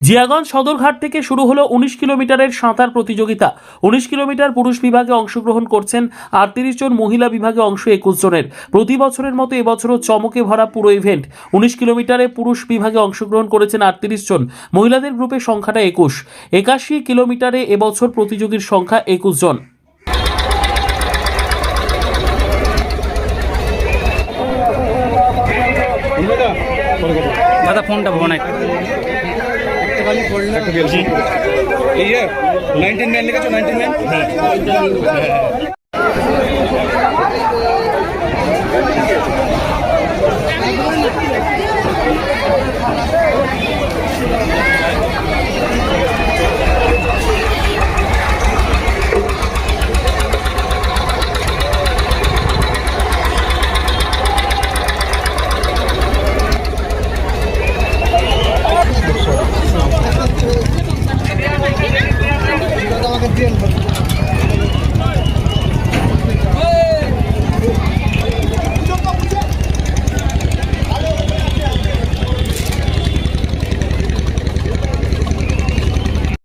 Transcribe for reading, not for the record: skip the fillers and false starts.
জিয়াগঞ্জ সদরঘাট থেকে শুরু হলো 19 কিলোমিটারের সাঁতার প্রতিযোগিতা। 19 কিলোমিটার পুরুষ বিভাগে অংশগ্রহণ করছেন 38 জন, মহিলা বিভাগে অংশ 21 জনের। প্রতি বছরের মতো এবছরও চমকে ভরা পুরো ইভেন্ট। 19 কিলোমিটারে পুরুষ বিভাগে অংশগ্রহণ করেছেন 38 জন, মহিলাদের গ্রুপে সংখ্যাটা 21। 81 কিলোমিটারে এবছর প্রতিযোগীর সংখ্যা 21 জন। দাদা ফোনটা ভোনা এই 19 ম্যান লিখেছো, 19 ম্যান। আমাকে দিয়ে